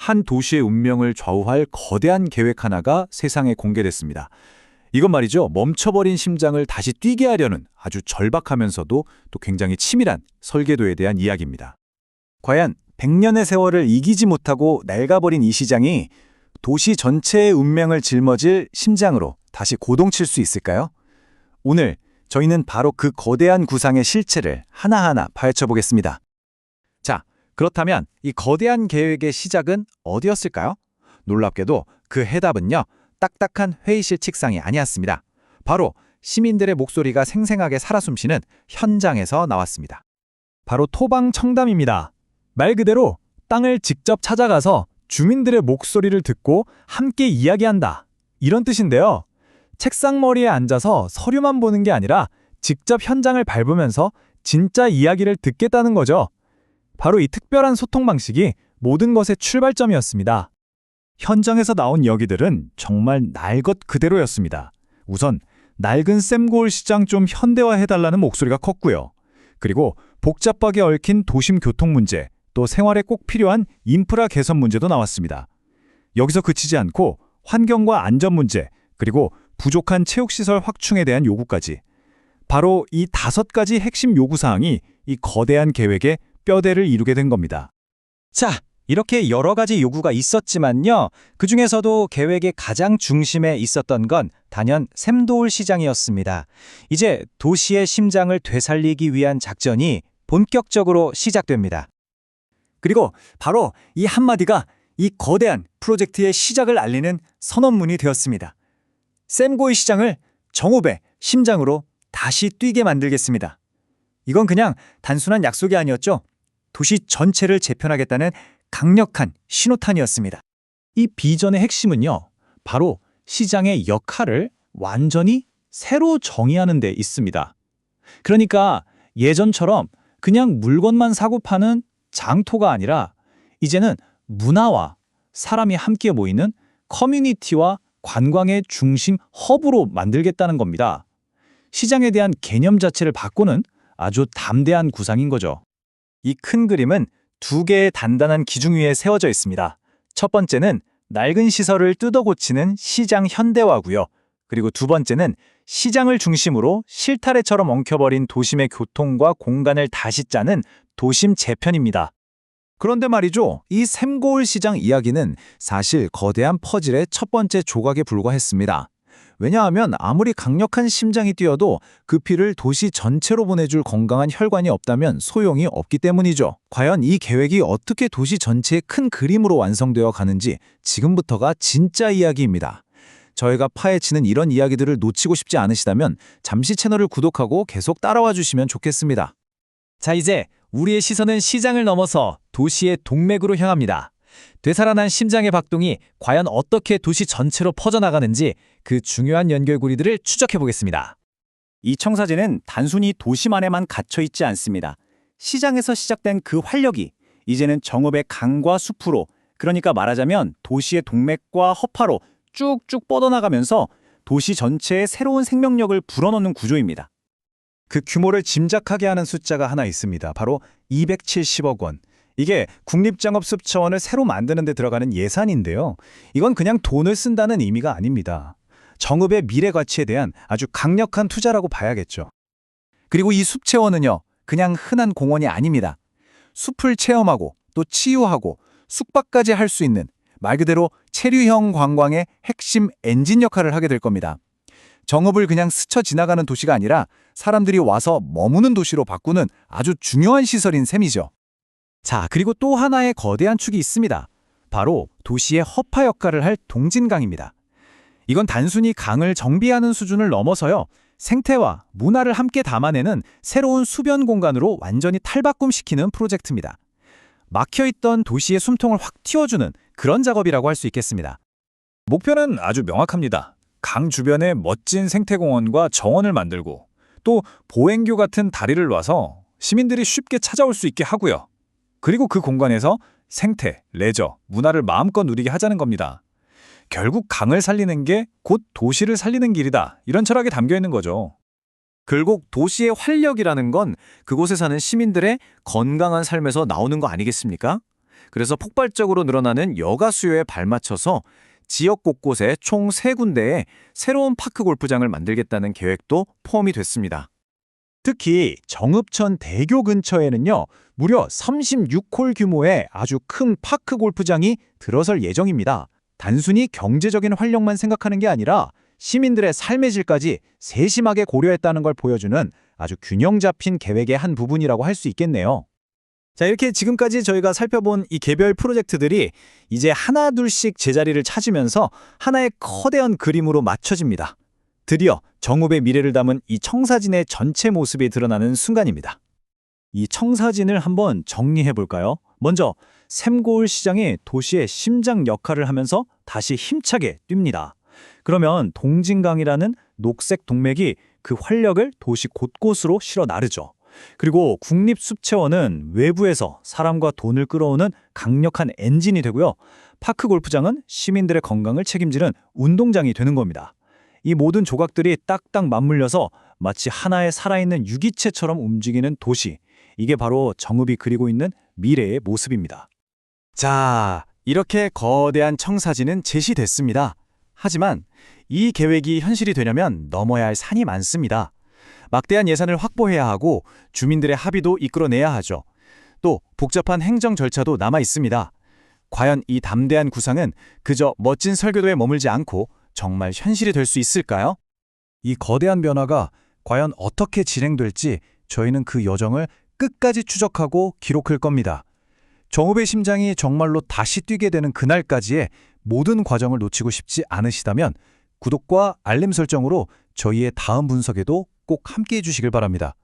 한 도시의 운명을 좌우할 거대한 계획 하나가 세상에 공개됐습니다. 이건 말이죠. 멈춰버린 심장을 다시 뛰게 하려는 아주 절박하면서도 또 굉장히 치밀한 설계도에 대한 이야기입니다. 과연 100년의 세월을 이기지 못하고 낡아버린 이 시장이 도시 전체의 운명을 짊어질 심장으로 다시 고동칠 수 있을까요? 오늘 저희는 바로 그 거대한 구상의 실체를 하나하나 파헤쳐 보겠습니다. 자, 그렇다면 이 거대한 계획의 시작은 어디였을까요? 놀랍게도 그 해답은요. 딱딱한 회의실 책상이 아니었습니다. 바로 시민들의 목소리가 생생하게 살아 숨쉬는 현장에서 나왔습니다. 바로 토방청담입니다. 말 그대로 땅을 직접 찾아가서 주민들의 목소리를 듣고 함께 이야기한다. 이런 뜻인데요. 책상머리에 앉아서 서류만 보는 게 아니라 직접 현장을 밟으면서 진짜 이야기를 듣겠다는 거죠. 바로 이 특별한 소통 방식이 모든 것의 출발점이었습니다. 현장에서 나온 이야기들은 정말 날 것 그대로였습니다. 우선 낡은 샘고울 시장 좀 현대화해달라는 목소리가 컸고요. 그리고 복잡하게 얽힌 도심 교통 문제, 또 생활에 꼭 필요한 인프라 개선 문제도 나왔습니다. 여기서 그치지 않고 환경과 안전 문제, 그리고 부족한 체육시설 확충에 대한 요구까지. 바로 이 5가지 핵심 요구사항이 이 거대한 계획의 뼈대를 이루게 된 겁니다. 자, 이렇게 여러 가지 요구가 있었지만요. 그중에서도 계획의 가장 중심에 있었던 건 단연 샘도울 시장이었습니다. 이제 도시의 심장을 되살리기 위한 작전이 본격적으로 시작됩니다. 그리고 바로 이 한마디가 이 거대한 프로젝트의 시작을 알리는 선언문이 되었습니다. 샘고울 시장을 정읍의 심장으로 다시 뛰게 만들겠습니다. 이건 그냥 단순한 약속이 아니었죠. 도시 전체를 재편하겠다는 강력한 신호탄이었습니다. 이 비전의 핵심은요. 바로 시장의 역할을 완전히 새로 정의하는 데 있습니다. 그러니까 예전처럼 그냥 물건만 사고 파는 장터가 아니라 이제는 문화와 사람이 함께 모이는 커뮤니티와 관광의 중심 허브로 만들겠다는 겁니다. 시장에 대한 개념 자체를 바꾸는 아주 담대한 구상인 거죠. 이 큰 그림은 2개의 단단한 기둥 위에 세워져 있습니다. 첫 번째는 낡은 시설을 뜯어 고치는 시장 현대화고요. 그리고 2번째는 시장을 중심으로 실타래처럼 엉켜버린 도심의 교통과 공간을 다시 짜는 도심 재편입니다. 그런데 말이죠. 이 샘고울 시장 이야기는 사실 거대한 퍼즐의 첫 번째 조각에 불과했습니다. 왜냐하면 아무리 강력한 심장이 뛰어도 그 피를 도시 전체로 보내줄 건강한 혈관이 없다면 소용이 없기 때문이죠. 과연 이 계획이 어떻게 도시 전체의 큰 그림으로 완성되어 가는지 지금부터가 진짜 이야기입니다. 저희가 파헤치는 이런 이야기들을 놓치고 싶지 않으시다면 잠시 채널을 구독하고 계속 따라와 주시면 좋겠습니다. 자, 이제 우리의 시선은 시장을 넘어서 도시의 동맥으로 향합니다. 되살아난 심장의 박동이 과연 어떻게 도시 전체로 퍼져나가는지 그 중요한 연결고리들을 추적해 보겠습니다. 이 청사진은 단순히 도심 안에만 갇혀 있지 않습니다. 시장에서 시작된 그 활력이 이제는 정읍의 강과 숲으로, 그러니까 말하자면 도시의 동맥과 허파로 쭉쭉 뻗어나가면서 도시 전체에 새로운 생명력을 불어넣는 구조입니다. 그 규모를 짐작하게 하는 숫자가 하나 있습니다. 바로 270억 원. 이게 국립장업습차원을 새로 만드는 데 들어가는 예산인데요. 이건 그냥 돈을 쓴다는 의미가 아닙니다. 정읍의 미래 가치에 대한 아주 강력한 투자라고 봐야겠죠. 그리고 이 숲체원은요, 그냥 흔한 공원이 아닙니다. 숲을 체험하고 또 치유하고 숙박까지 할 수 있는 말 그대로 체류형 관광의 핵심 엔진 역할을 하게 될 겁니다. 정읍을 그냥 스쳐 지나가는 도시가 아니라 사람들이 와서 머무는 도시로 바꾸는 아주 중요한 시설인 셈이죠. 자, 그리고 또 하나의 거대한 축이 있습니다. 바로 도시의 허파 역할을 할 동진강입니다. 이건 단순히 강을 정비하는 수준을 넘어서요, 생태와 문화를 함께 담아내는 새로운 수변 공간으로 완전히 탈바꿈시키는 프로젝트입니다. 막혀있던 도시의 숨통을 확 틔워주는 그런 작업이라고 할 수 있겠습니다. 목표는 아주 명확합니다. 강 주변에 멋진 생태공원과 정원을 만들고 또 보행교 같은 다리를 놔서 시민들이 쉽게 찾아올 수 있게 하고요. 그리고 그 공간에서 생태, 레저, 문화를 마음껏 누리게 하자는 겁니다. 결국 강을 살리는 게 곧 도시를 살리는 길이다. 이런 철학이 담겨 있는 거죠. 결국 도시의 활력이라는 건 그곳에 사는 시민들의 건강한 삶에서 나오는 거 아니겠습니까? 그래서 폭발적으로 늘어나는 여가 수요에 발맞춰서 지역 곳곳에 총 3군데의 새로운 파크 골프장을 만들겠다는 계획도 포함이 됐습니다. 특히 정읍천 대교 근처에는요, 무려 36홀 규모의 아주 큰 파크 골프장이 들어설 예정입니다. 단순히 경제적인 활력만 생각하는 게 아니라 시민들의 삶의 질까지 세심하게 고려했다는 걸 보여주는 아주 균형 잡힌 계획의 한 부분이라고 할 수 있겠네요. 자, 이렇게 지금까지 저희가 살펴본 이 개별 프로젝트들이 이제 하나둘씩 제자리를 찾으면서 하나의 커다란 그림으로 맞춰집니다. 드디어 정읍의 미래를 담은 이 청사진의 전체 모습이 드러나는 순간입니다. 이 청사진을 한번 정리해 볼까요? 먼저 샘고을 시장이 도시의 심장 역할을 하면서 다시 힘차게 뜁니다. 그러면 동진강이라는 녹색 동맥이 그 활력을 도시 곳곳으로 실어 나르죠. 그리고 국립숲체원은 외부에서 사람과 돈을 끌어오는 강력한 엔진이 되고요. 파크 골프장은 시민들의 건강을 책임지는 운동장이 되는 겁니다. 이 모든 조각들이 딱딱 맞물려서 마치 하나의 살아있는 유기체처럼 움직이는 도시. 이게 바로 정읍이 그리고 있는 미래의 모습입니다. 자, 이렇게 거대한 청사진은 제시됐습니다. 하지만 이 계획이 현실이 되려면 넘어야 할 산이 많습니다. 막대한 예산을 확보해야 하고 주민들의 합의도 이끌어내야 하죠. 또 복잡한 행정 절차도 남아 있습니다. 과연 이 담대한 구상은 그저 멋진 설계도에 머물지 않고 정말 현실이 될 수 있을까요? 이 거대한 변화가 과연 어떻게 진행될지 저희는 그 여정을 끝까지 추적하고 기록할 겁니다. 정읍의 심장이 정말로 다시 뛰게 되는 그날까지의 모든 과정을 놓치고 싶지 않으시다면 구독과 알림 설정으로 저희의 다음 분석에도 꼭 함께해 주시길 바랍니다.